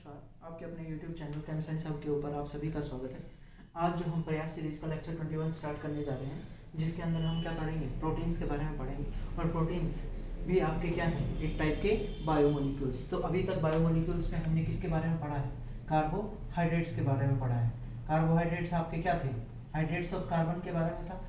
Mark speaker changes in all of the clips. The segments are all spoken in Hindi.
Speaker 1: नमस्कार, आपके अपने YouTube चैनल केम साइंस हब के ऊपर आप सभी का स्वागत है। आज जो हम प्रयास सीरीज का लेक्चर 21 स्टार्ट करने जा रहे हैं, जिसके अंदर हम क्या पढ़ेंगे, प्रोटीन्स के बारे में पढ़ेंगे। और प्रोटीन्स भी आपके क्या हैं, एक टाइप के बायोमोलिक्यूल्स। तो अभी तक बायोमोलिक्यूल्स में हमने किसके बारे में पढ़ा है, कार्बोहाइड्रेट्स के बारे में पढ़ा है। कार्बोहाइड्रेट्स आपके क्या थे, हाइड्रेट्स ऑफ कार्बन के बारे में था,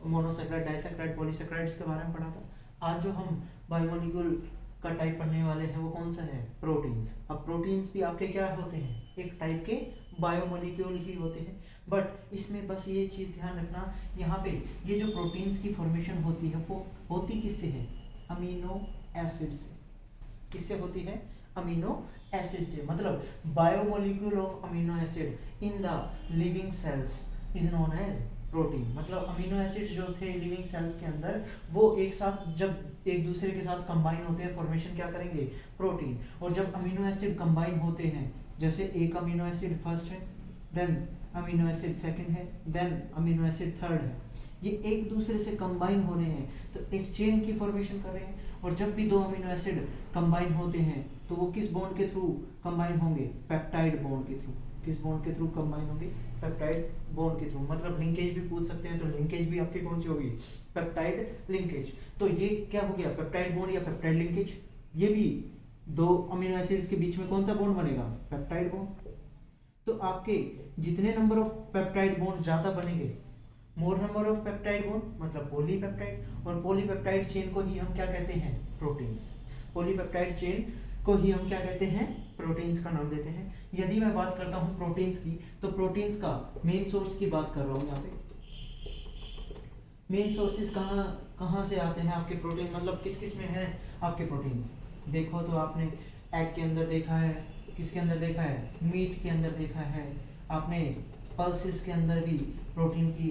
Speaker 1: मोनोसेक्राइड, डाइसेक्राइड, पॉलीसेक्राइड्स के बारे में पढ़ा था। आज जो हम बायोमोलिक्यूल का टाइप पढ़ने वाले हैं वो कौन सा है, प्रोटीन्स। अब प्रोटीन्स भी आपके क्या होते हैं, एक टाइप के बायोमोलिक्यूल ही होते हैं। बट इसमें बस ये चीज़ ध्यान रखना, यहाँ पे ये जो प्रोटीन्स की फॉर्मेशन होती है वो होती किससे है, अमीनो एसिड से। किससे होती है, अमीनो एसिड से। मतलब biomolecule of amino acid in the living cells is known as protein. मतलब अमीनो एसिड्स जो थे लिविंग सेल्स के अंदर, वो एक साथ जब एक दूसरे के साथ कंबाइन होते हैं, फॉर्मेशन क्या करेंगे, प्रोटीन। और जब अमीनो एसिड कंबाइन होते हैं, जैसे एक अमीनो एसिड फर्स्ट है, देन अमीनो एसिड सेकंड है, देन अमीनो एसिड थर्ड है, ये एक दूसरे से कंबाइन हो रहे हैं तो एक चेन की फॉर्मेशन कर रहे हैं। और जब भी दो अमीनो एसिड कंबाइन होते हैं तो वो किस बॉन्ड के थ्रू कंबाइन होंगे, पेप्टाइड बॉन्ड के थ्रू। किस बॉन्ड के थ्रू कंबाइन होंगे, पेप्टाइड बॉन्ड के थ्रू। मतलब लिंकेज भी पूछ सकते हैं, तो लिंकेज भी आपकी कौन सी होगी, पेप्टाइड लिंकेज। तो ये क्या हो गया, पेप्टाइड बॉन्ड या पेप्टाइड लिंकेज। ये भी दो अमीनो एसिड्स के बीच में कौन सा बॉन्ड बनेगा, पेप्टाइड बॉन्ड। तो आपके जितने नंबर ऑफ पेप्टाइड बॉन्ड ज्यादा बनेंगे, मोर नंबर ऑफ पेप्टाइड बॉन्ड मतलब पॉलीपेप्टाइड। और पॉलीपेप्टाइड चेन को ही हम क्या कहते हैं, प्रोटीन्स। पॉलीपेप्टाइड चेन को ही हम क्या कहते हैं, प्रोटीन्स का नाम देते हैं। यदि मैं बात करता हूं प्रोटीन्स की, तो प्रोटीन्स का मेन सोर्स की बात कर रहा हूं यहाँ पे। मेन सोर्सेज कहाँ से आते हैं आपके प्रोटीन, मतलब किस किस में है आपके प्रोटीन्स। देखो तो आपने एग के अंदर देखा है, किसके अंदर देखा है, मीट के अंदर देखा है, आपने पल्सेस के अंदर भी प्रोटीन की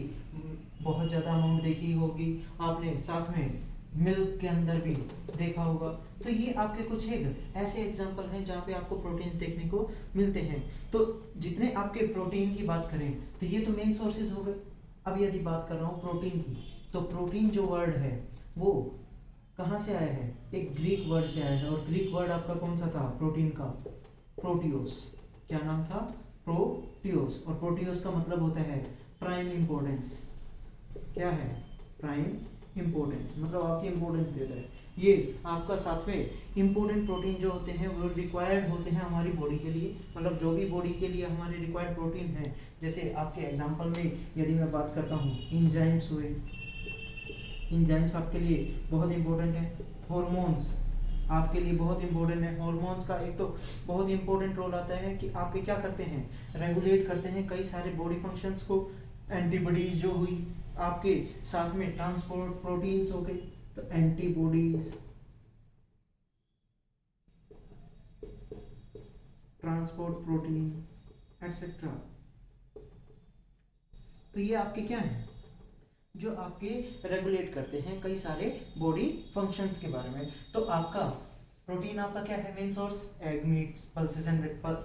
Speaker 1: बहुत ज़्यादा अमाउंट देखी होगी, आपने साथ में मिल्क के अंदर भी देखा होगा। तो ये आपके कुछ एक ऐसे एग्जाम्पल हैं जहाँ पे आपको प्रोटीन्स देखने को मिलते हैं। तो जितने आपके प्रोटीन की बात करें तो ये तो मेन सोर्सेज हो गए। अब यदि बात कर रहा हूँ प्रोटीन की, तो प्रोटीन जो वर्ड है वो कहाँ से आया है, एक ग्रीक वर्ड से आया है। और ग्रीक वर्ड आपका कौन सा था, प्रोटीन का, प्रोटियोस। क्या नाम था, प्रोटियोस। और प्रोटियोस का मतलब होता है प्राइम इंपॉर्टेंस। क्या है, प्राइम इंपॉर्टेंस, मतलब आपकी इंपॉर्टेंस देता है। ये आपका साथ में इंपॉर्टेंट प्रोटीन जो होते हैं वो रिक्वायर्ड होते हैं हमारी बॉडी के लिए। मतलब जो भी बॉडी के लिए हमारे रिक्वायर्ड प्रोटीन है, जैसे आपके एग्जांपल में यदि मैं बात करता हूँ, इंजाइम्स हुए, इंजाइम्स आपके लिए बहुत इंपॉर्टेंट है। हॉर्मोन्स आपके लिए बहुत इंपॉर्टेंट है। हॉर्मोन्स का एक तो बहुत इंपॉर्टेंट रोल आता है कि आपके क्या करते हैं, रेगुलेट करते हैं कई सारे बॉडी फंक्शंस को। एंटीबॉडीज जो हुई आपके, साथ में ट्रांसपोर्ट प्रोटीन्स हो गए, तो एंटीबॉडीज, ट्रांसपोर्ट प्रोटीन एटसेट्रा। तो ये आपके क्या हैं, जो आपके रेगुलेट करते हैं कई सारे बॉडी फंक्शंस के बारे में। तो आपका प्रोटीन आपका क्या है, main source, egg, meat, pulses and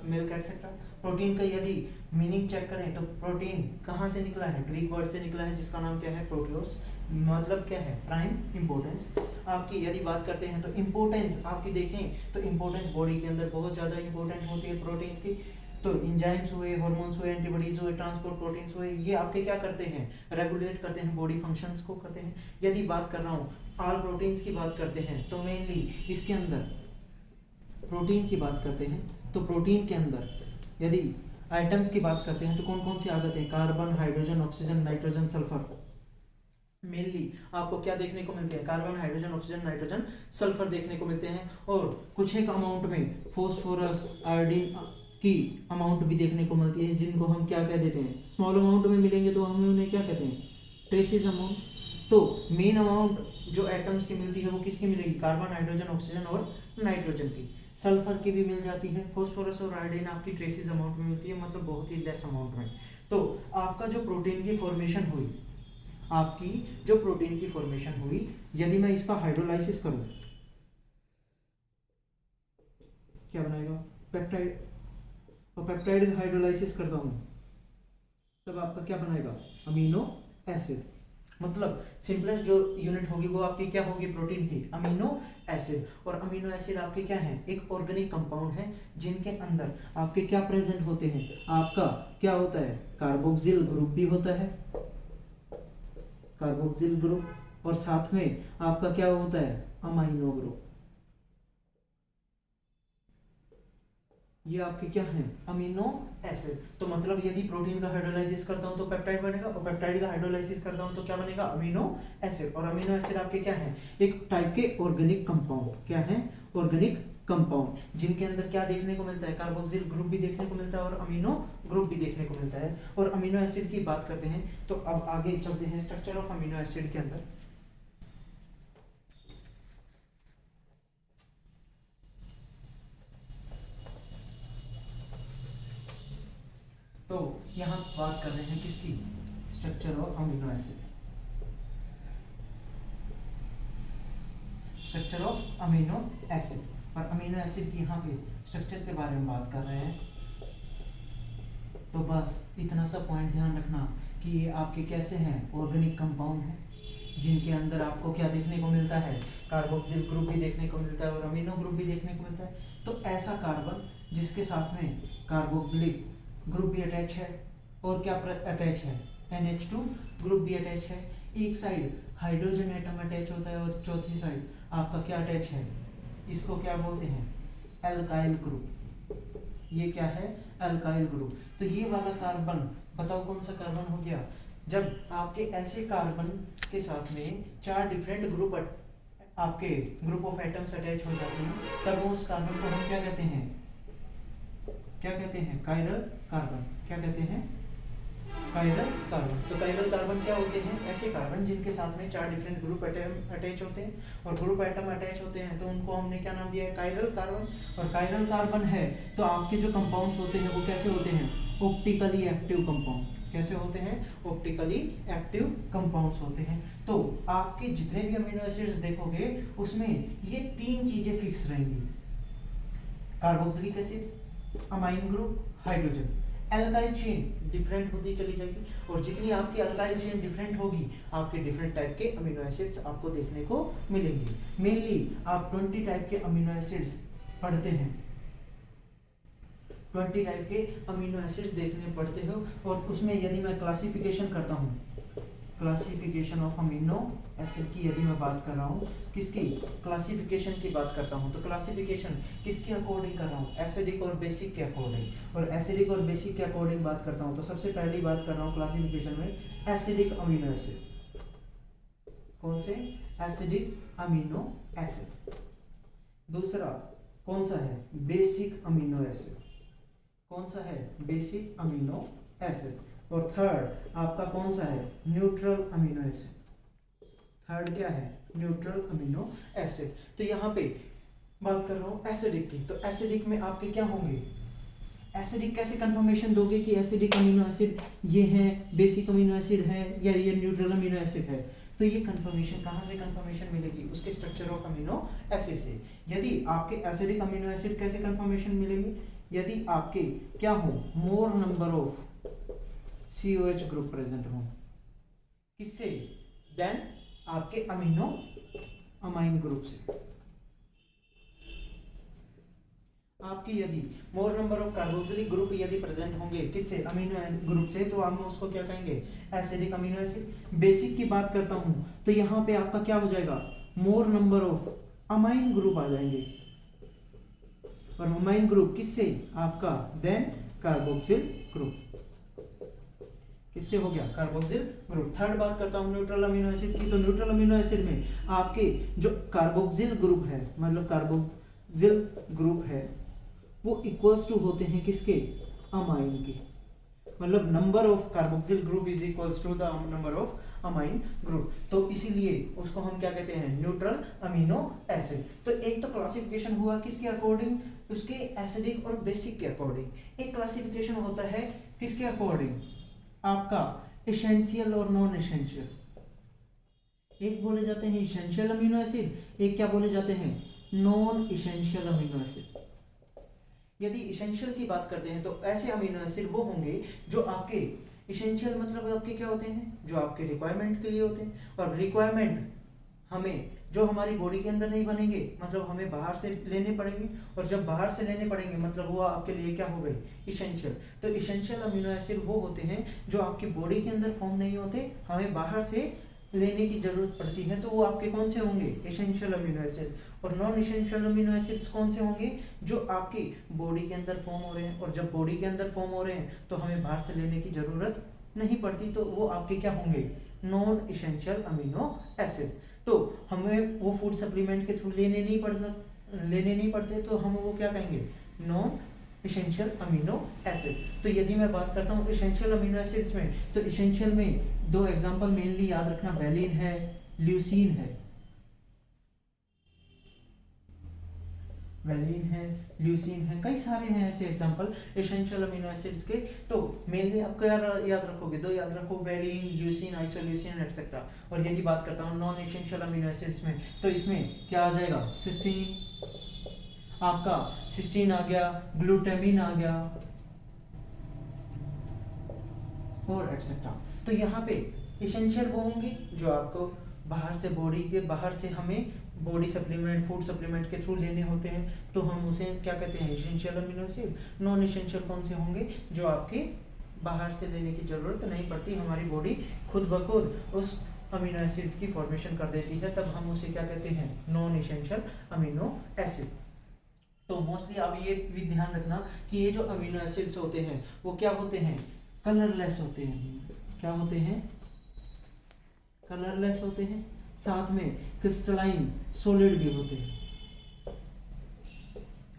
Speaker 1: milk etcetera. Protein का यदि मीनिंग चेक करें तो प्रोटीन कहाँ से निकला है, ग्रीक वर्ड से निकला है जिसका नाम क्या है, प्रोटियोस। मतलब क्या है, प्राइम इंपॉर्टेंस। आपकी यदि बात करते हैं तो इंपॉर्टेंस आपकी देखें तो इंपॉर्टेंस बॉडी के अंदर बहुत ज़्यादा इंपॉर्टेंट होती है प्रोटीन्स की। तो इंजाइम्स हुए, हार्मोन्स हुए, एंटीबॉडीज हुए, ट्रांसपोर्ट प्रोटीन्स हुए, ये आपके क्या करते हैं, रेगुलेट करते हैं बॉडी फंक्शंस को करते हैं। यदि बात कर रहा हूँ ऑल प्रोटीन्स की बात करते हैं तो मेनली इसके अंदर प्रोटीन की बात करते हैं, तो प्रोटीन के अंदर यदि आइटम्स की बात करते हैं तो कौन कौन से आ जाते हैं, carbon, hydrogen, oxygen, nitrogen, sulphur. Mainly आपको क्या देखने को मिलते हैं, carbon, hydrogen, oxygen, nitrogen, sulphur देखने को मिलते हैं। और कुछ एक अमाउंट में फॉस्फोरस, आयोडीन की अमाउंट भी देखने को मिलती है, जिनको हम क्या कह देते हैं, स्मॉल अमाउंट में मिलेंगे तो हम उन्हें क्या कहते हैं, ट्रेसिस अमाउंट। तो मेन अमाउंट जो एटम्स की मिलती है वो किसकी मिलेगी, कार्बन, हाइड्रोजन, ऑक्सीजन और नाइट्रोजन की। सल्फर की भी मिल जाती है, फॉस्फोरस और आयोडीन आपकी ट्रेसिस अमाउंट में मिलती है, मतलब बहुत ही लेस अमाउंट में। तो आपका जो प्रोटीन की फॉर्मेशन हुई, आपकी जो प्रोटीन की फॉर्मेशन हुई, यदि मैं इसका हाइड्रोलाइसिस करूं, क्या बनाएगा, पेप्टाइड। और पेप्टाइड हाइड्रोलाइसिस करता हूं तब आपका क्या बनाएगा, अमीनो एसिड। मतलब सिंपलेस्ट जो यूनिट होगी वो आपकी क्या होगी, प्रोटीन की, अमीनो एसिड। और अमीनो एसिड आपके क्या है, एक ऑर्गेनिक कंपाउंड है जिनके अंदर आपके क्या प्रेजेंट होते हैं, आपका क्या होता है, कार्बोक्सिल ग्रुप भी होता है, कार्बोक्सिल ग्रुप, और साथ में आपका क्या होता है, अमाइनो ग्रुप। ये आपके क्या है, अमीनो एसिड। तो मतलब यदि प्रोटीन का हाइड्रोलाइसिस करता हूं तो पेप्टाइड बनेगा, और पेप्टाइड का हाइड्रोलाइसिस करता हूं तो क्या बनेगा, अमीनो एसिड। और अमीनो एसिड आपके क्या है, एक टाइप के ऑर्गेनिक कंपाउंड, क्या है, ऑर्गेनिक कंपाउंड, जिनके अंदर क्या देखने को मिलता है, कार्बोक्सिल ग्रुप भी देखने को मिलता है और अमीनो ग्रुप भी देखने को मिलता है। और अमीनो एसिड की बात करते हैं तो अब आगे चलते हैं स्ट्रक्चर ऑफ अमीनो एसिड के अंदर। तो यहाँ बात कर रहे हैं किसकी, structure of amino acid, structure of amino acid. और अमीनो एसिड की यहाँ पे स्ट्रक्चर के बारे में बात कर रहे हैं। तो बस इतना सा पॉइंट ध्यान रखना कि ये आपके कैसे हैं, ऑर्गेनिक कंपाउंड हैं, जिनके अंदर आपको क्या देखने को मिलता है, कार्बोक्सिल ग्रुप भी देखने को मिलता है और अमीनो ग्रुप भी देखने को मिलता है। तो ऐसा कार्बन जिसके साथ में कार्बोक्सिलिक ग्रुप भी अटैच है और क्या अटैच है, NH2 ग्रुप भी अटैच है। एक साइड हाइड्रोजन एटम अटैच होता है और चौथी साइड आपका क्या अटैच है, इसको क्या बोलते हैं, एल्काइल ग्रुप। ये क्या है, एल्काइल ग्रुप। तो ये वाला कार्बन बताओ कौन सा कार्बन हो गया, जब आपके ऐसे कार्बन के साथ में 4 डिफरेंट ग्रुप आपके ग्रुप ऑफ एटम्स अटैच हो जाते हैं, तब उस कार्बन को हम क्या कहते हैं, क्या कहते हैं, कायरल कार्बन। क्या कहते हैं, कायरल कार्बन। तो कायरल कार्बन क्या होते हैं, ऐसे कार्बन जिनके साथ में 4 डिफरेंट ग्रुप एटम अटैच होते हैं, और ग्रुप एटम अटैच होते हैं तो उनको हमने क्या नाम दिया है, कायरल कार्बन। और कायरल कार्बन है तो आपके जो कंपाउंड्स होते हैं वो कैसे होते हैं, ऑप्टिकली एक्टिव कंपाउंड। कैसे होते हैं, ऑप्टिकली एक्टिव कंपाउंड्स होते हैं। तो आपके जितने भी अमीनो एसिड्स देखोगे उसमें ये 3 चीजें फिक्स रहेंगी, carboxylic acid, amine group, hydrogen. Alkyl chain different होती चली जाएगी, और जितनी आपकी एल्काइल चेन डिफरेंट होगी आपके डिफरेंट टाइप के अमीनो एसिड्स आपको देखने को मिलेंगे। मेनली आप 20 टाइप के अमीनो एसिड्स पढ़ते हैं, 20 टाइप के अमीनो एसिड्स देखने पड़ते हो। और उसमें यदि मैं क्लासिफिकेशन करता हूँ, क्लासिफिकेशन ऑफ अमीनो एसिड की यदि मैं बात कर रहा हूँ, किसकी, क्लासिफिकेशन की बात करता हूँ, तो क्लासिफिकेशन किसके अकॉर्डिंग कर रहा हूँ, एसिडिक और बेसिक के अकॉर्डिंग। और एसिडिक और बेसिक के अकॉर्डिंग बात करता हूँ तो सबसे पहली बात कर रहा हूँ क्लासिफिकेशन में एसिडिक अमीनो एसिड। कौन से, एसिडिक अमीनो एसिड। दूसरा कौन सा है, बेसिक अमीनो एसिड। कौन सा है, बेसिक अमीनो एसिड। और थर्ड आपका कौन सा है, न्यूट्रल अमीनो एसिड। थर्ड क्या है, न्यूट्रल अमीनो एसिड। तो यहाँ पे बात कर रहा हूँ एसिडिक की, तो एसिडिक में आपके क्या होंगे, एसिडिक कैसे कंफर्मेशन दोगे कि एसिडिक अमीनो एसिड ये है, बेसिक अमीनो एसिड है, या ये न्यूट्रल अमीनो एसिड है। तो ये कंफर्मेशन कहाँ से कंफर्मेशन मिलेगी, उसके स्ट्रक्चर ऑफ अमीनो एसिड से। यदि आपके एसिडिक अमीनो एसिड कैसे कंफर्मेशन मिलेगी, यदि आपके क्या हो, मोर number of COH group present हो, किससे, देन आपके अमीनो अमाइन ग्रुप से। आपकी यदि मोर नंबर ऑफ कार्बोक्सिलिक ग्रुप यदि प्रेजेंट होंगे किससे, अमीनो ग्रुप से, तो हम उसको क्या कहेंगे, एसिडिक अमीनो एसिड। बेसिक की बात करता हूं तो यहाँ पे आपका क्या हो जाएगा, more number of amine group आ जाएंगे, और अमाइन ग्रुप किससे, आपका देन कार्बोक्सिल ग्रुप। किससे हो गया, कार्बोक्सिल ग्रुप। थर्ड बात करता हूं न्यूट्रल अमीनो एसिड की, तो न्यूट्रल अमीनो एसिड में आपके जो कार्बोक्सिल ग्रुप है, मतलब कार्बोक्सिल ग्रुप है, वो इक्वल्स टू होते हैं किसके, अमाइन के। मतलब number of carboxyl group is equals to the number of amine group. तो इसीलिए उसको हम क्या कहते हैं, न्यूट्रल अमीनो एसिड। तो एक तो क्लासिफिकेशन हुआ किसके अकॉर्डिंग, उसके एसिडिक और बेसिक के अकॉर्डिंग। एक क्लासिफिकेशन होता है किसके अकॉर्डिंग, आपका एसेंशियल और नॉन एसेंशियल। एक बोले जाते हैं एसेंशियल अमीनो एसिड, एक क्या बोले जाते हैं, नॉन एसेंशियल अमीनो एसिड। यदि एसेंशियल की बात करते हैं तो ऐसे अमीनो एसिड वो होंगे जो आपके इसेंशियल मतलब आपके क्या होते हैं, जो आपके रिक्वायरमेंट के लिए होते हैं, और रिक्वायरमेंट हमें जो हमारी बॉडी के अंदर नहीं बनेंगे, मतलब हमें बाहर से लेने पड़ेंगे, और जब बाहर से लेने पड़ेंगे मतलब वो आपके लिए क्या हो गई, इसेंशियल। तो इसेंशियल अमीनो एसिड वो होते हैं जो आपकी बॉडी के अंदर फॉर्म नहीं होते, हमें बाहर से लेने की जरूरत पड़ती है, तो वो आपके कौन से होंगे, एसेंशियल अमीनो एसिड। और नॉन एसेंशियल अमीनो एसिड्स कौन से होंगे, जो आपकी बॉडी के अंदर फॉर्म हो रहे हैं, और जब बॉडी के अंदर फॉर्म हो रहे हैं तो हमें बाहर से लेने की जरूरत नहीं पड़ती, तो वो आपके क्या होंगे, नॉन एसेंशियल अमीनो एसिड। तो हमें वो फूड सप्लीमेंट के थ्रू लेने नहीं पड़ते, तो हम वो क्या कहेंगे, नॉन एसेंशियल अमीनो एसिड। तो यदि मैं बात करता हूँ एसेंशियल अमीनो एसिड्स में, तो एसेंशियल में दो एग्जांपल मेनली याद रखना, वैलिन है, ल्यूसीन है। वैलिन है, ल्यूसीन है, कई सारे हैं ऐसे एग्जांपल एसेंशियल अमीनो एसिड्स के। तो मेनली आप क्या याद रखोगे, दो याद रखो, वैलिन, ल्यूसीन, आइसोल्यूसिन एटसेट्रा। और यदि बात करता हूँ नॉन एसेंशियल अमीनो एसिड्स में, तो इसमें क्या आ जाएगा, सिस्टीन, आपका सिस्टीन आ गया, ग्लूटामिन आ गया, और एटसेट्रा। तो यहाँ पे एसेंशियल वो होंगे जो आपको बाहर से, बॉडी के बाहर से हमें बॉडी सप्लीमेंट, फूड सप्लीमेंट के थ्रू लेने होते हैं, तो हम उसे क्या कहते हैं, essential amino acid. Non essential कौन से होंगे, जो आपके बाहर से लेने की जरूरत नहीं पड़ती, हमारी बॉडी खुद ब खुद उस अमीनो एसिड्स की फॉर्मेशन कर देती है, तब हम उसे क्या कहते हैं, नॉन एसेंशियल अमीनो एसिड। तो मोस्टली आप ये भी ध्यान रखना कि ये जो अमीनो एसिड्स होते हैं वो क्या होते हैं, कलरलेस होते हैं। क्या होते हैं, कलरलेस होते हैं, साथ में क्रिस्टलाइन सॉलिड भी होते हैं।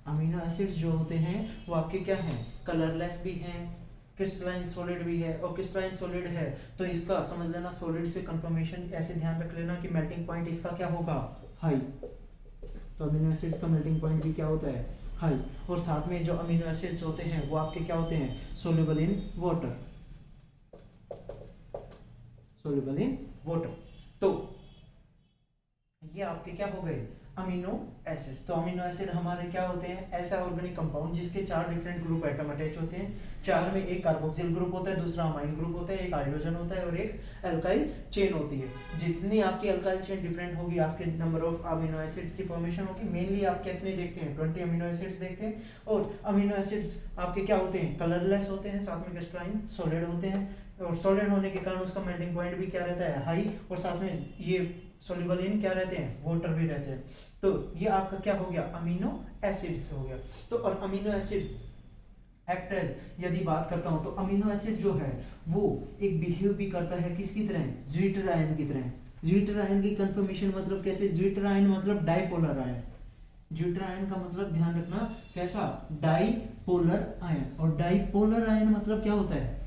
Speaker 1: अमीनो एसिड्स जो होते हैं वो आपके क्या हैं, कलरलेस भी हैं, क्रिस्टलाइन सॉलिड भी है। और क्रिस्टलाइन सॉलिड है तो इसका समझ लेना, सॉलिड से कंफर्मेशन ऐसे ध्यान रख लेना कि मेल्टिंग पॉइंट इसका क्या होगा, हाई। तो अमीनो एसिड्स का मेल्टिंग पॉइंट भी क्या होता है, हाई। और साथ में जो अमीनो एसिड्स होते हैं वो आपके क्या होते हैं, soluble in water, soluble in water. तो ये आपके क्या हो गए, अमीनो एसिड। तो अमीनो एसिड हमारे क्या होते हैं, ऐसा ऑर्गेनिक कंपाउंड जिसके 4 डिफरेंट ग्रुप एटम अटैच होते हैं। 4 में एक कार्बोक्सिल ग्रुप होता है, दूसरा अमाइन ग्रुप होता है, एक हाइड्रोजन होता है और एक अल्काइल चेन होती है। जितनी आपकी अल्काइल चेन डिफरेंट होगी, आपके नंबर ऑफ अमीनो एसिड्स की फॉर्मेशन होगी। मेनली आप कितने देखते हैं, 20 अमीनो एसिड्स देखते हैं। और अमीनो एसिड्स आपके क्या होते हैं, कलरलेस होते हैं, साथ में क्रिस्टलाइन सॉलिड होते हैं, और सॉलिड होने के कारण उसका मेल्टिंग पॉइंट भी क्या रहता है, हाई। और साथ में ये सोल्यूबल इन क्या रहते हैं, वाटर भी रहते हैं। तो ये आपका क्या हो गया, अमीनो एसिड्स हो गया। तो और अमीनो एसिड्स एक्ट एज, यदि बात करता हूं तो अमीनो एसिड जो है वो एक बिहेव भी करता है किसकी तरह, ज्विटर आयन की तरह। ज्विटर आयन की कंफर्मेशन मतलब कैसे, ज्विटर आयन मतलब डाइपोलर आयन। ज्विटर आयन का मतलब ध्यान रखना कैसा, डाइपोलर आयन। और डाइपोलर आयन मतलब क्या होता है,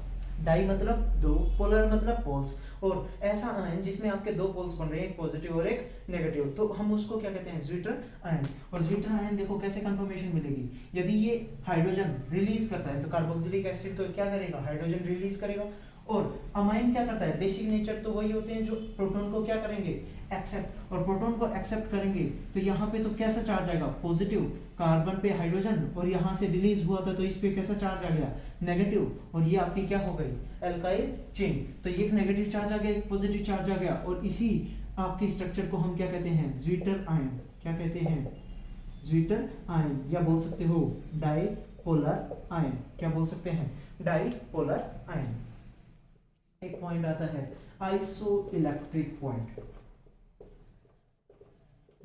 Speaker 1: डाई मतलब दो, पोलर मतलब पोल्स। और ऐसा आयन जिसमें आपके दो पोल्स बन रहे हैं, एक पॉजिटिव और एक नेगेटिव, तो हम उसको क्या कहते हैं, ज्विटर आयन। और ज्विटर आयन देखो कैसे कंफर्मेशन मिलेगी, यदि ये हाइड्रोजन रिलीज करता है तो कार्बोक्सिलिक एसिड तो क्या करेगा, हाइड्रोजन रिलीज करेगा। और अमाइन क्या करता है, बेसिक नेचर तो वही होते हैं जो प्रोटॉन को क्या करेंगे, एक्सेप्ट। और प्रोटॉन को एक्सेप्ट करेंगे तो यहाँ पे तो कैसा चार्ज आएगा, पॉजिटिव, कार्बन पे हाइड्रोजन, और यहाँ से रिलीज हुआ था तो इस पे कैसा चार्ज आ गया, नेगेटिव। और ये आपकी क्या हो गई, अल्काइल चेन। तो ये एक नेगेटिव चार्ज आ गया, एक पॉजिटिव चार्ज आ गया, और इसी आपकी स्ट्रक्चर को हम क्या कहते हैं, ज्विटर आयन। क्या कहते हैं, ज्विटर आयन, या बोल सकते हो डाइपोलर आयन। क्या बोल सकते हैं, डाइपोलर आयन। एक पॉइंट आता है आइसो इलेक्ट्रिक पॉइंट,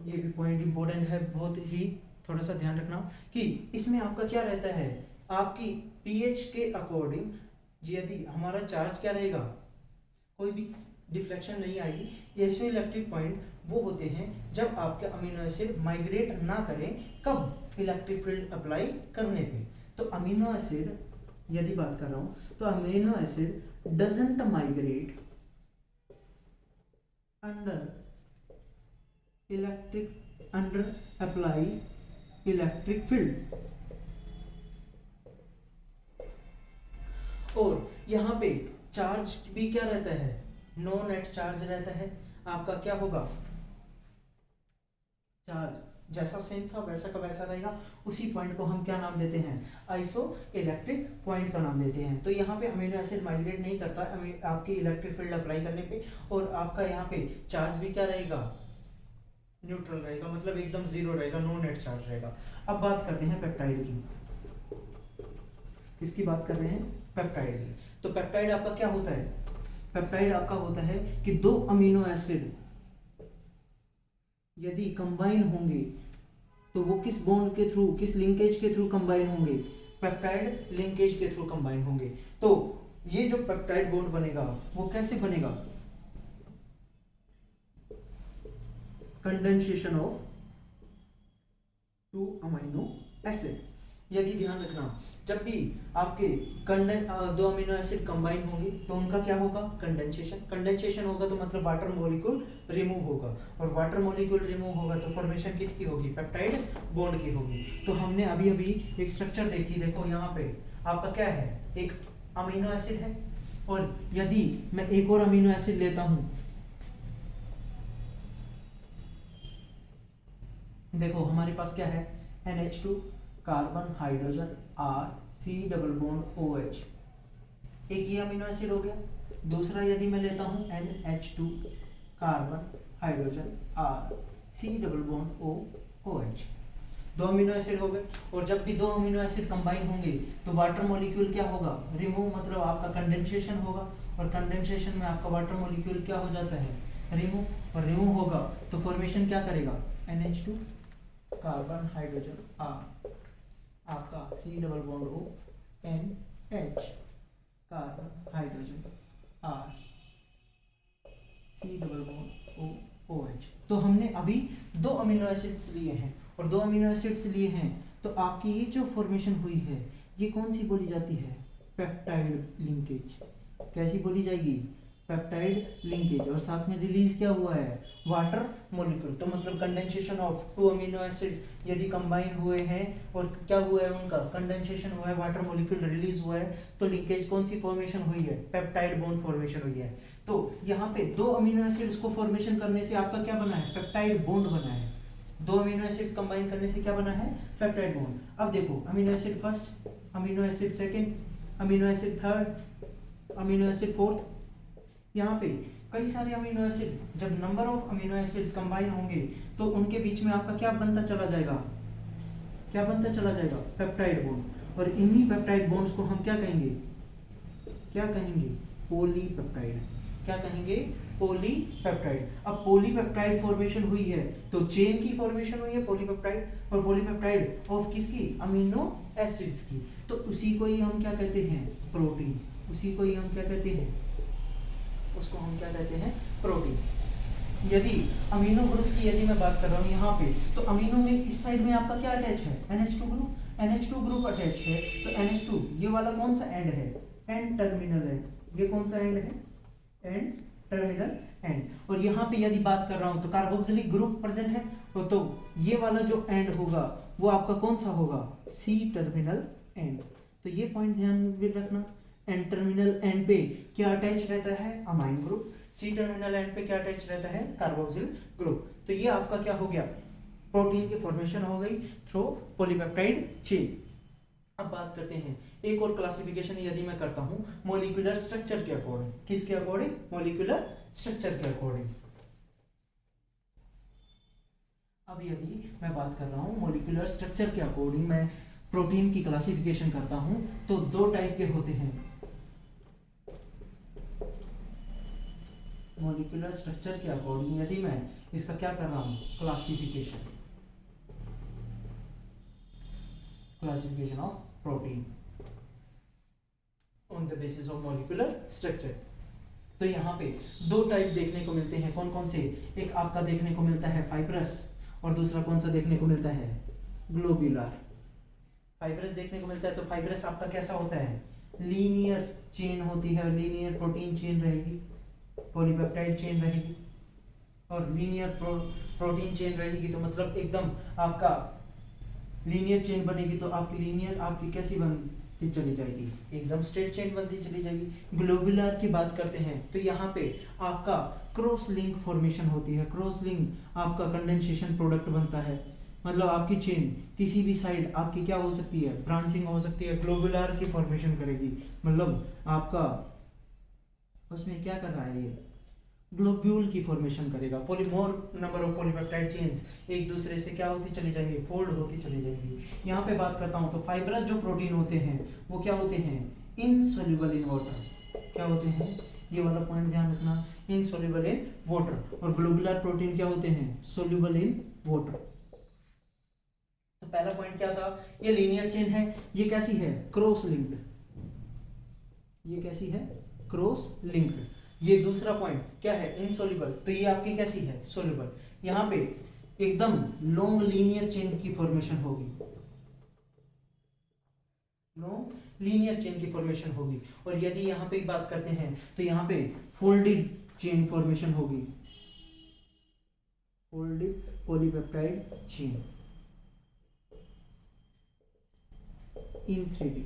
Speaker 1: ये भी पॉइंट इंपॉर्टेंट है बहुत ही, थोड़ा सा ध्यान रखना कि इसमें आपका क्या रहता है, आपकी पीएच के अकॉर्डिंग यदि हमारा चार्ज क्या रहेगा, कोई भी डिफ्लेक्शन नहीं आएगी। आइसो इलेक्ट्रिक पॉइंट वो होते हैं जब आपके अमीनो एसिड माइग्रेट ना करें, कब, इलेक्ट्रिक फील्ड अप्लाई करने पे। तो अमीनो एसिड यदि बात कर रहा हूं तो amino acid doesn't migrate under apply electric field। और यहाँ पे चार्ज भी क्या रहता है, नो नेट चार्ज रहता है। आपका क्या होगा, चार्ज जैसा सेम था वैसा का वैसा रहेगा। उसी पॉइंट को हम क्या नाम देते हैं, आइसो इलेक्ट्रिक पॉइंट का नाम देते हैं। तो यहाँ पे अमीनो एसिड माइग्रेट नहीं करता आपकी इलेक्ट्रिक फील्ड अप्लाई करने पे, और आपका यहाँ पे चार्ज भी क्या रहेगा, न्यूट्रल रहेगा, मतलब एकदम जीरो रहेगा, नो नेट चार्ज रहेगा। अब बात करते हैं पेप्टाइड की। किसकी बात कर रहे हैं, पेप्टाइड की। तो पेप्टाइड आपका क्या होता है, पेप्टाइड आपका होता है कि दो अमीनो एसिड यदि कंबाइन होंगे तो वो किस बॉन्ड के थ्रू, किस लिंकेज के थ्रू कंबाइन होंगे, पेप्टाइड लिंकेज के थ्रू कंबाइन होंगे। तो ये जो पेप्टाइड बॉन्ड बनेगा वो कैसे बनेगा, condensation of to amino acid. यदि ध्यान रखना, जब भी आपके दो अमीनो एसिड कंबाइन होंगे तो उनका क्या होगा, कंडेंसेशन। कंडेंसेशन होगा तो मतलब वाटर मॉलिक्यूल रिमूव होगा, और वाटर मॉलिक्यूल रिमूव होगा तो फॉर्मेशन किसकी होगी, पेप्टाइड बॉन्ड की होगी। तो हमने अभी अभी एक स्ट्रक्चर देखी, देखो यहाँ पे आपका क्या है, एक अमीनो एसिड है, और यदि मैं एक और अमीनो एसिड लेता हूं, देखो हमारे पास क्या है, NH2 carbon hydrogen R C double bond OH, एक ये अमीनो एसिड हो गया। दूसरा यदि मैं लेता हूं NH2 carbon hydrogen R C double bond OH, दो अमीनो एसिड हो गए। और जब भी दो अमीनो एसिड कंबाइन होंगे तो वाटर मॉलिक्यूल क्या होगा, रिमूव, मतलब आपका कंडेंसेशन होगा, और कंडेंसेशन में आपका वाटर मॉलिक्यूल क्या हो जाता है, रिमूव, और रिमूव होगा तो फॉर्मेशन क्या करेगा, NH2 कार्बन हाइड्रोजन R, आपका C double bond O NH carbon hydrogen R C double bond O OH। तो हमने अभी दो अमीनो एसिड्स लिए हैं, और दो अमीनो एसिड्स लिए हैं तो आपकी ये जो फॉर्मेशन हुई है ये कौन सी बोली जाती है, पेप्टाइड लिंकेज। कैसी बोली जाएगी, पेप्टाइड लिंकेज। और साथ में रिलीज क्या हुआ है, वाटर मॉलिक्यूल। तो मतलब condensation of to amino acids यदि कंबाइन हुए हैं और क्या हुआ है, उनका कंडेंसेशन हुआ है, वाटर मॉलिक्यूल रिलीज हुआ है, तो लिंकेज कौन सी फॉर्मेशन हुई है, पेप्टाइड बॉन्ड फॉर्मेशन हुई है। तो यहाँ पे दो अमीनो एसिड्स को फॉर्मेशन करने से आपका क्या बना है, पेप्टाइड बॉन्ड बना है। दो अमीनो एसिड्स कंबाइन करने से क्या बना है, पेप्टाइड बॉन्ड। अब देखो amino acid first, amino acid second, amino acid third, amino acid fourth, यहाँ पे कई सारे अमीनो एसिड, जब number of amino acids combine होंगे तो उनके बीच में आपका क्या बनता चला जाएगा, क्या बनता चला जाएगा, पेप्टाइड बॉन्ड। और इन्हीं पेप्टाइड बॉन्ड्स को हम क्या कहेंगे, क्या कहेंगे, पॉलीपेप्टाइड। क्या कहेंगे, पॉलीपेप्टाइड। अब पॉलीपेप्टाइड फॉर्मेशन हुई है तो चेन की फॉर्मेशन हुई है पॉलीपेप्टाइड, और पॉलीपेप्टाइड ऑफ किसकी, अमीनो एसिड्स की। तो उसी को ही हम क्या कहते हैं, प्रोटीन। उसी को ही हम क्या कहते हैं, उसको हम क्या कहते हैं, प्रोटीन। यदि अमीनो ग्रुप की यदि मैं बात कर रहा हूँ यहाँ पे, तो अमीनो में इस साइड में आपका क्या अटैच है, NH2 group. NH2 group attach है तो NH2 ये वाला कौन सा एंड है, एंड टर्मिनल एंड। ये कौन सा एंड है, एंड टर्मिनल एंड। और यहाँ पे यदि बात कर रहा हूँ तो कार्बोक्सिलिक ग्रुप प्रेजेंट है, तो ये वाला जो एंड होगा वो आपका कौन सा होगा, C टर्मिनल एंड। तो ये पॉइंट ध्यान में रखना, एंड टर्मिनल एंड पे क्या अटैच रहता है, amine group. C terminal and पे क्या अटैच रहता है, कार्बोक्सिल ग्रुप। तो ये आपका क्या हो गया, प्रोटीन की फॉर्मेशन हो गई थ्रू पॉलीपेप्टाइड चेन। अब बात करते हैं एक और क्लासिफिकेशन यदि मैं करता हूं मॉलिक्यूलर स्ट्रक्चर के अकॉर्डिंग। किसके अकॉर्डिंग, मॉलिक्यूलर स्ट्रक्चर के अकॉर्डिंग। अब यदि मैं बात कर रहा हूं मॉलिक्यूलर स्ट्रक्चर के अकॉर्डिंग, मैं प्रोटीन की क्लासिफिकेशन करता हूं तो दो टाइप के होते हैं। मॉलिक्यूलर स्ट्रक्चर के अकॉर्डिंग यदि मैं इसका क्या कर रहा हूं, classification, classification of protein on the basis of molecular structure. तो यहाँ पे दो टाइप देखने को मिलते हैं, कौन कौन से, एक आपका देखने को मिलता है फाइब्रस, और दूसरा कौन सा देखने को मिलता है, ग्लोब्यूलर। फाइब्रस देखने को मिलता है तो फाइब्रस आपका कैसा होता है, लीनियर चेन होती है, लीनियर प्रोटीन चेन रहेगी, पॉलीपेप्टाइड चेन रहेगी, और लीनियर प्रोटीन चेन रहेगी। तो मतलब एकदम आपका लीनियर चेन बनेगी, तो आपकी लीनियर आपकी कैसी बनती चली जाएगी, एकदम स्ट्रेट चेन बनती चली जाएगी। ग्लोबुलर की बात करते हैं तो यहाँ पे आपका क्रॉस लिंक फॉर्मेशन होती है, क्रॉस लिंक आपका कंडेंसेशन प्रोडक्ट बनता है। मतलब आपकी चेन किसी भी साइड आपकी क्या हो सकती है, ब्रांचिंग हो सकती है, ग्लोबुलर की फॉर्मेशन करेगी। मतलब आपका उसमें क्या कर रहा है, ये ग्लोब्यूल की फॉर्मेशन करेगा। पॉलीमोर नंबर ऑफ पॉलीपेप्टाइड चेन्स एक दूसरे से क्या होती चली जाएंगी, फोल्ड होती चली जाएंगी। यहाँ पे बात करता हूँ तो फाइब्रस जो प्रोटीन होते हैं वो क्या होते हैं, इनसोल्यूबल इन वाटर। क्या होते हैं, ये वाला पॉइंट ध्यान रखना, इनसोल्यूबल इन वाटर। और ग्लोबुलर प्रोटीन क्या होते हैं, सोल्यूबल इन वाटर। तो पहला पॉइंट क्या था, ये लीनियर चेन है, ये कैसी है, क्रॉस लिंक्ड। ये कैसी है, क्रॉस लिंक्ड। ये दूसरा पॉइंट क्या है, इनसोल्यूबल, तो ये आपकी कैसी है, सोल्यूबल। यहाँ पे एकदम लॉन्ग लीनियर चेन की फॉर्मेशन होगी, लॉन्ग लीनियर चेन की फॉर्मेशन होगी। और यदि यहाँ पे बात करते हैं तो यहाँ पे फोल्डेड चेन फॉर्मेशन होगी, folded polypeptide chain in 3D।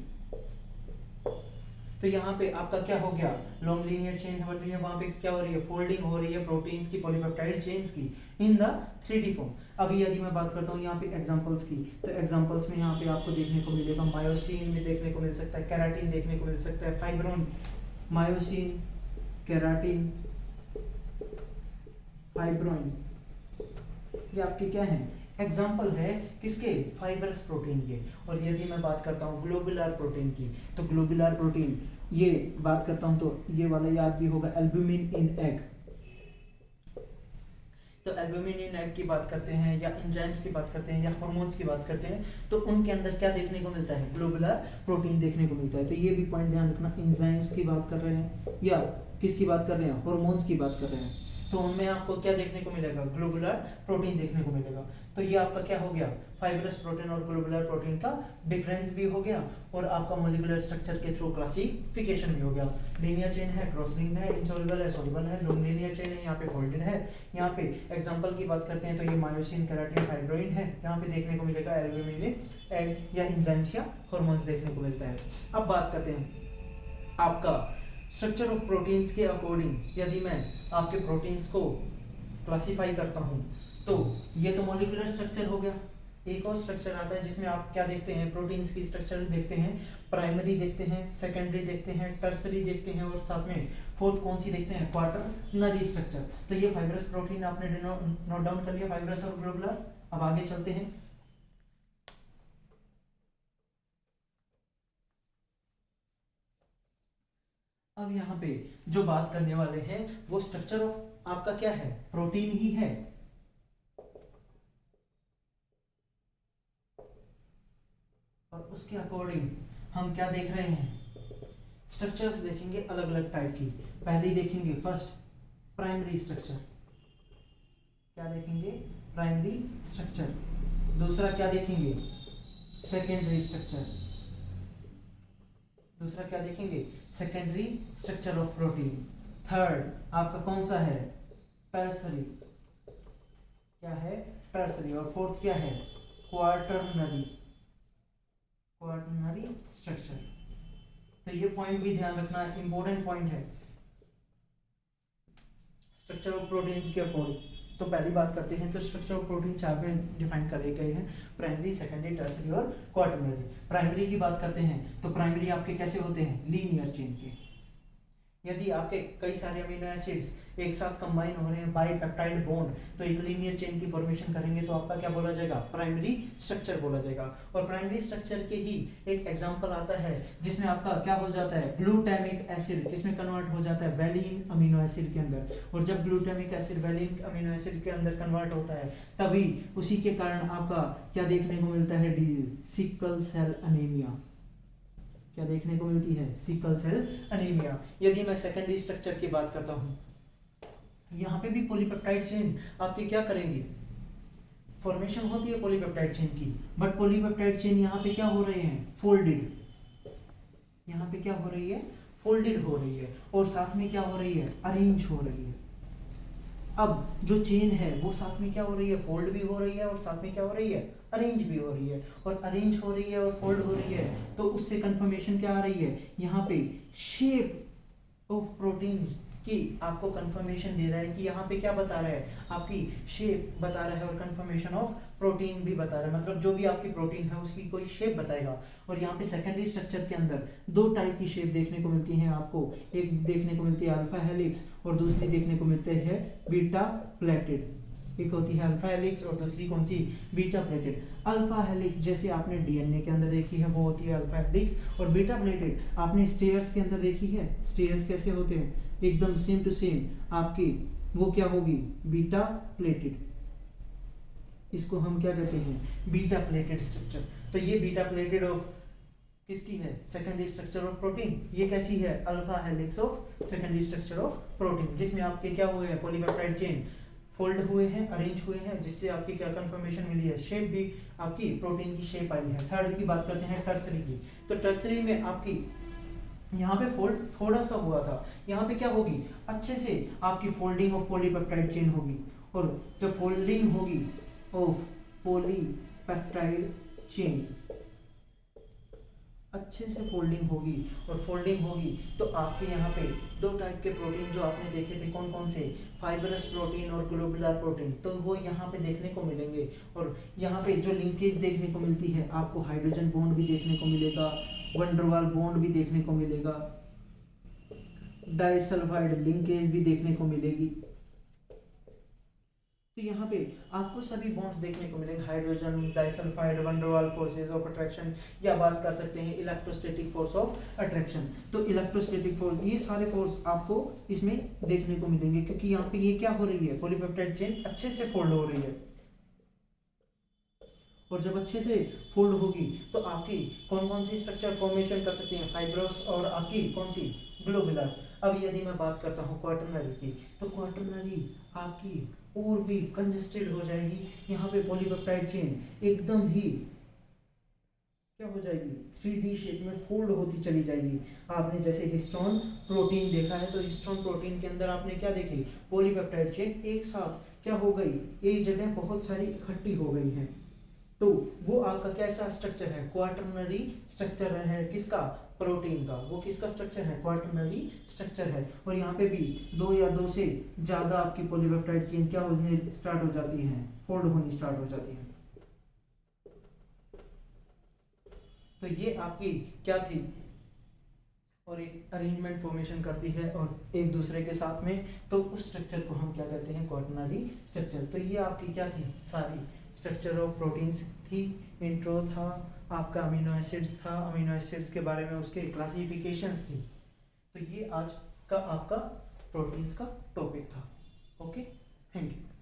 Speaker 1: तो यहाँ पे आपका क्या हो गया, लॉन्ग लीनियर चेन बन रही है, वहां पे क्या हो रही है, फोल्डिंग हो रही है प्रोटीन्स की, पॉलीपेप्टाइड चेन्स की इन द 3D फॉर्म। अभी यदि मैं बात करता हूँ यहाँ पे एग्जांपल्स की, तो एग्जांपल्स में यहाँ पे आपको देखने को मिलेगा, मायोसिन में देखने को मिल सकता है, केराटिन देखने को मिल सकता है, फाइब्रोन, मायोसिन, केराटिन, फाइब्रोइन, ये आपके क्या है, एग्जाम्पल है किसके, फाइब्रस प्रोटीन के। और यदि मैं बात करता हूँ ग्लोबुलर प्रोटीन की, तो ग्लोबुलर प्रोटीन ये बात करता हूँ तो ये वाला याद भी होगा, एल्ब्यूमिन इन एग। तो एल्ब्यूमिन इन एग की बात करते हैं, या एंजाइम्स की बात करते हैं, या हार्मोन्स की बात करते हैं, तो उनके अंदर क्या देखने को मिलता है, ग्लोबुलर प्रोटीन देखने को मिलता है। तो ये भी पॉइंट ध्यान रखना, एंजाइम्स की बात कर रहे हैं या किसकी बात कर रहे हैं, हार्मोन्स की बात कर रहे हैं, तो उनमें आपको क्या देखने को मिलेगा, ग्लोबुलर प्रोटीन देखने को मिलेगा। तो ये आपका क्या हो गया, फाइब्रस प्रोटीन और ग्लोबुलर प्रोटीन का डिफरेंस भी हो गया, और आपका मॉलिक्यूलर स्ट्रक्चर के थ्रू क्लासिफिकेशन भी हो गया। लीनियर चेन है, क्रॉस लिंक्ड है, इनसोल्यूबल है, सोल्यूबल है, लॉन्ग लीनियर चेन है, यहाँ पे फोल्डेड है। यहाँ पे एग्जांपल की बात करते हैं तो ये मायोसिन, केराटिन, फाइब्रोइन है, यहाँ पे देखने को मिलेगा एल्ब्यूमिन एग या एंजाइम्स या हार्मोन्स देखने को मिलता है। अब बात करते हैं आपका स्ट्रक्चर ऑफ प्रोटीन्स के अकॉर्डिंग, यदि मैं आपके प्रोटीन्स को क्लासिफाई करता हूँ तो ये तो मॉलिक्यूलर स्ट्रक्चर हो गया। एक और स्ट्रक्चर आता है जिसमें आप क्या देखते हैं, प्रोटीन्स की स्ट्रक्चर देखते हैं, प्राइमरी देखते हैं, सेकेंडरी देखते हैं, टर्सरी देखते हैं, और साथ में फोर्थ कौन सी देखते हैं, क्वार्टरनरी स्ट्रक्चर। तो ये फाइब्रस प्रोटीन आपने नोट डाउन कर लिया, फाइब्रस और ग्लोबुलर। अब आगे चलते हैं, अब यहाँ पे जो बात करने वाले हैं वो स्ट्रक्चर ऑफ आपका क्या है, प्रोटीन ही है। और उसके अकॉर्डिंग हम क्या देख रहे हैं, स्ट्रक्चर्स देखेंगे अलग अलग टाइप की। पहले देखेंगे फर्स्ट प्राइमरी स्ट्रक्चर, क्या देखेंगे, प्राइमरी स्ट्रक्चर। दूसरा क्या देखेंगे, सेकेंडरी स्ट्रक्चर। दूसरा क्या देखेंगे, secondary structure of protein. Third आपका कौन सा है, टर्सरी, क्या है, टर्सरी। और फोर्थ क्या है, क्वार्टरनरी, क्वार्टरनरी स्ट्रक्चर। तो ये पॉइंट भी ध्यान रखना, इंपॉर्टेंट पॉइंट है स्ट्रक्चर ऑफ प्रोटीन्स के अकॉर्डिंग। तो पहली बात करते हैं तो स्ट्रक्चर ऑफ प्रोटीन चार में डिफाइन करे गए हैं, प्राइमरी, सेकेंडरी, टर्सरी और क्वार्टरनरी। प्राइमरी की बात करते हैं तो प्राइमरी आपके कैसे होते हैं, लीनियर चेन के। यदि आपके कई सारे अमीनो एसिड्स एक साथ कंबाइन हो रहे हैं बाई पेप्टाइड बॉन्ड, तो एक लीनियर चेन की फॉर्मेशन करेंगे, तो आपका क्या बोला जाएगा, प्राइमरी स्ट्रक्चर बोला जाएगा। और प्राइमरी स्ट्रक्चर के ही एक एग्जांपल आता है जिसमें आपका क्या हो जाता है, ग्लूटामिक एसिड किसमें कन्वर्ट हो जाता है, वैलिन अमीनो एसिड के अंदर। और जब glutamic acid valine amino acid के अंदर कन्वर्ट होता है, तभी उसी के कारण आपका क्या देखने को मिलता है, डिजीज, सिकल सेल अनीमिया। क्या देखने को मिलती है, सिकल सेल अनीमिया। यदि मैं सेकेंडरी स्ट्रक्चर की बात करता हूं, यहाँ पे भी पॉलीपेप्टाइड चेन आपकी क्या करेंगी, फॉर्मेशन होती है पॉलीपेप्टाइड चेन की, बट पॉलीपेप्टाइड चेन यहाँ पे क्या हो रहे हैं, फोल्डेड। यहाँ पे क्या हो रही है, फोल्डेड हो रही है, और साथ में क्या हो रही है, अरेंज हो रही है। अब जो चेन है वो साथ में क्या हो रही है, फोल्ड भी हो रही है, और साथ में क्या हो रही है, अरेंज भी हो रही है। और अरेंज हो रही है और फोल्ड हो रही है, तो उससे कंफर्मेशन क्या आ रही है, यहाँ पे शेप ऑफ प्रोटीन कि आपको कंफर्मेशन दे रहा है कि यहाँ पे क्या बता रहा है, आपकी शेप बता रहा है और कंफर्मेशन ऑफ प्रोटीन भी बता रहा है, मतलब जो भी आपकी प्रोटीन है उसकी कोई शेप बताएगा। और यहाँ पे सेकेंडरी स्ट्रक्चर के अंदर दो टाइप की शेप देखने को मिलती है आपको, एक देखने को मिलती है अल्फा हेलिक्स और दूसरी देखने को मिलती है बीटा प्लेटेड। एक होती है अल्फा हेलिक्स और दूसरी कौन सी, बीटा प्लेटेड। अल्फा हेलिक्स जैसे आपने डीएनए के अंदर देखी है वो होती है अल्फा हेलिक्स, और बीटा प्लेटेड आपने स्टेयर्स के अंदर देखी है। स्टेयर्स कैसे होते हैं, एकदम सेम टू सेम आपकी, वो क्या होगी, बीटा प्लेटेड। इसको हम क्या कहते हैं, बीटा प्लेटेड स्ट्रक्चर। तो ये बीटा प्लेटेड ऑफ किसकी है, सेकेंडरी स्ट्रक्चर ऑफ प्रोटीन। ये कैसी है, alpha helix of secondary structure of protein, जिसमें आपके क्या हुए हैं, पॉलीपेप्टाइड चेन फोल्ड हुए हैं, अरेंज हुए हैं, जिससे आपकी क्या कंफर्मेशन मिली है, शेप भी आपकी प्रोटीन की शेप आई है। थर्ड की बात करते हैं टर्सरी की। तो टर्सरी में आपकी यहाँ पे फोल्ड थोड़ा सा हुआ था, यहाँ पे क्या होगी, अच्छे से आपकी फोल्डिंग ऑफ पॉलीपेप्टाइड चेन होगी। और जब फोल्डिंग होगी ऑफ पॉलीपेप्टाइड चेन, अच्छे से फोल्डिंग होगी, और फोल्डिंग होगी तो आपके यहाँ पे दो टाइप के प्रोटीन जो आपने देखे थे, कौन कौन से, फाइबरस प्रोटीन और ग्लोबुलर प्रोटीन, तो वो यहाँ पे देखने को मिलेंगे। और यहाँ पे जो लिंकेज देखने को मिलती है आपको, हाइड्रोजन बॉन्ड भी देखने को मिलेगा, वंडरवाल बॉन्ड भी देखने को मिलेगा, डाइसल्फाइड लिंकेज भी देखने को मिलेगी। तो यहाँ पे आपको सभी बॉन्ड्स देखने को मिलेंगे, hydrogen, disulphide, van der Waals forces of attraction, या बात कर सकते हैं इलेक्ट्रोस्टैटिक फोर्स ऑफ अट्रैक्शन। तो इलेक्ट्रोस्टैटिक फोर्स, ये सारे फोर्स आपको इसमें देखने को मिलेंगे, क्योंकि यहाँ पे ये क्या हो रही है, पॉलीपेप्टाइड चेन अच्छे से फोल्ड हो रही है। और जब अच्छे से फोल्ड होगी तो आपकी कौन कौन सी स्ट्रक्चर फॉर्मेशन कर सकते हैं, फाइब्रोस और आपकी कौन सी, ग्लोबुलर। अब यदि मैं बात करता हूँ क्वाटरनरी की, तो क्वाटरनरी आपकी और भी कंजेस्टेड हो जाएगी। यहाँ पे पॉलीपेप्टाइड चेन एकदम ही क्या हो जाएगी, 3D शेप में फोल्ड होती चली जाएगी। आपने जैसे हिस्टोन प्रोटीन देखा है, तो हिस्टोन प्रोटीन के अंदर आपने क्या देखी, पॉलीपेप्टाइड चेन एक साथ क्या हो गई, एक जगह बहुत सारी इकट्ठी हो गई है। तो वो आपका कैसा स्ट्रक्चर है, क्वाटरनरी स्ट्रक्चर है, किसका, प्रोटीन का। वो किसका स्ट्रक्चर है, क्वाटरनरी स्ट्रक्चर है। और यहाँ पे भी दो या दो से ज्यादा आपकी पॉलीपेप्टाइड चेन क्या होने स्टार्ट हो जाती है, फोल्ड होनी स्टार्ट हो जाती है। तो ये आपकी क्या थी, और एक अरेंजमेंट फॉर्मेशन करती है और एक दूसरे के साथ में, तो उस स्ट्रक्चर को हम क्या कहते हैं, क्वाटरनरी स्ट्रक्चर। तो ये आपकी क्या थी, सारी स्ट्रक्चर ऑफ प्रोटीन्स थी। इंट्रो था आपका, अमीनो एसिड्स था, अमीनो एसिड्स के बारे में उसके क्लासिफिकेशंस थी। तो ये आज का आपका प्रोटीन्स का टॉपिक था। Okay, thank you.